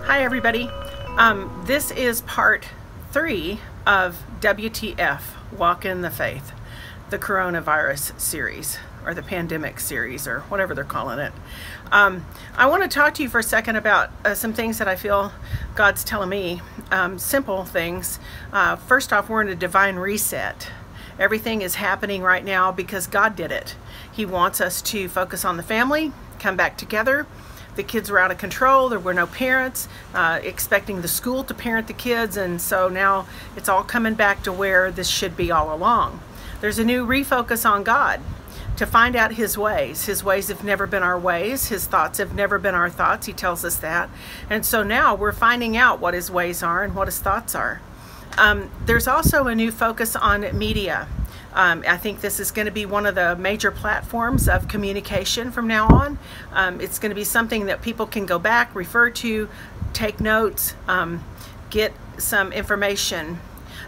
Hi everybody. This is part 3 of WTF, Walk in the Faith, the coronavirus series, or the pandemic series, or whatever they're calling it. I want to talk to you for a second about some things that I feel God's telling me, simple things. First off, we're in a divine reset. Everything is happening right now because God did it. He wants us to focus on the family, come back together. The kids were out of control. There were no parents expecting the school to parent the kids, and so now it's all coming back to where this should be all along. There's a new refocus on God to find out His ways. His ways have never been our ways. His thoughts have never been our thoughts. He tells us that. And so now we're finding out what His ways are and what His thoughts are. There's also a new focus on media. I think this is going to be one of the major platforms of communication from now on. It's going to be something that people can go back, refer to, take notes, get some information.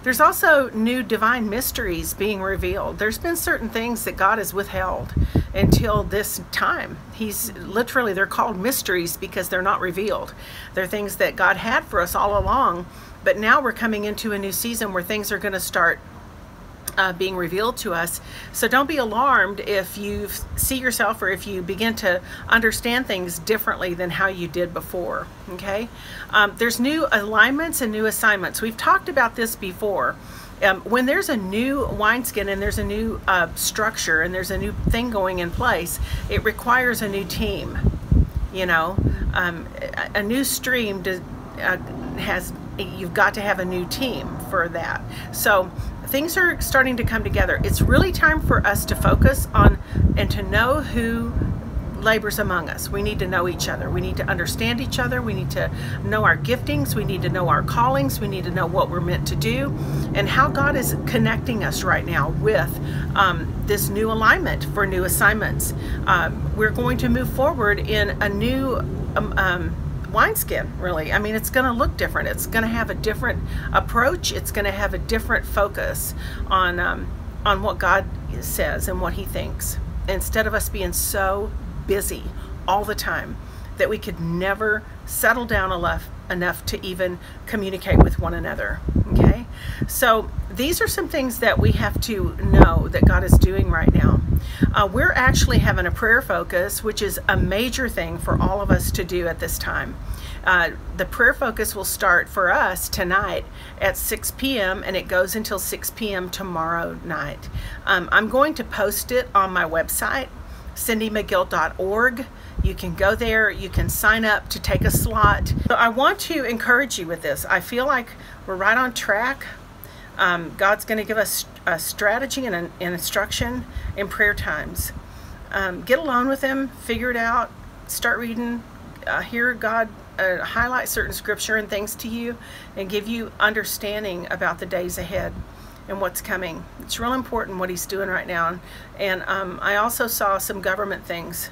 There's also new divine mysteries being revealed. There's been certain things that God has withheld until this time. They're called mysteries because they're not revealed. They're things that God had for us all along, but now we're coming into a new season where things are going to start being revealed to us. So don't be alarmed if you see yourself or if you begin to understand things differently than how you did before. Okay? There's new alignments and new assignments. We've talked about this before. When there's a new wineskin and there's a new structure and there's a new thing going in place, it requires a new team. You know, a new stream you've got to have a new team for that. So things are starting to come together. It's really time for us to focus on and to know who labors among us. We need to know each other. We need to understand each other. We need to know our giftings. We need to know our callings. We need to know what we're meant to do and how God is connecting us right now with this new alignment for new assignments. We're going to move forward in a new wineskin, really. I mean, it's going to look different. It's going to have a different approach. It's going to have a different focus on what God says and what He thinks. Instead of us being so busy all the time that we could never settle down enough to even communicate with one another. Okay? So these are some things that we have to know that God is doing right now. We're actually having a prayer focus, which is a major thing for all of us to do at this time. The prayer focus will start for us tonight at 6 p.m. and it goes until 6 p.m. tomorrow night. I'm going to post it on my website, cindymcgill.org. You can go there, you can sign up to take a slot. So I want to encourage you with this. I feel like we're right on track. God's going to give us a strategy and an instruction in prayer times. Get alone with Him, figure it out, start reading, hear God highlight certain scripture and things to you and give you understanding about the days ahead and what's coming. It's real important what He's doing right now. And I also saw some government things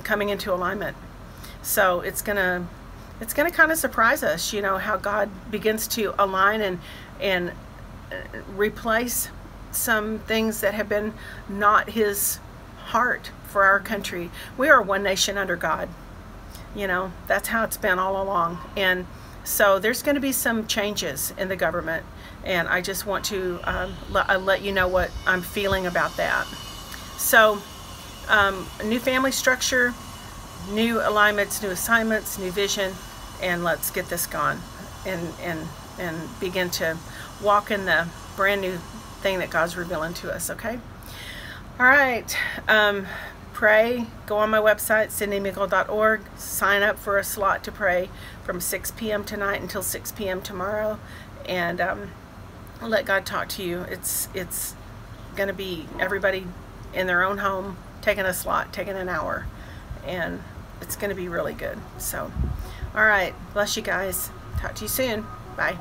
coming into alignment. So it's gonna kind of surprise us, you know, how God begins to align and replace some things that have been not His heart for our country. We are one nation under God. You know, that's how it's been all along. And so there's going to be some changes in the government. And I just want to let you know what I'm feeling about that. So new family structure, new alignments, new assignments, new vision, and let's get this going and begin to walk in the brand new thing that God's revealing to us, okay? All right. Pray. Go on my website, cindymcgill.org. Sign up for a slot to pray from 6 p.m. tonight until 6 p.m. tomorrow. And let God talk to you. It's going to be everybody in their own home, taking a slot, taking an hour. And it's going to be really good. So, all right. Bless you guys. Talk to you soon. Bye.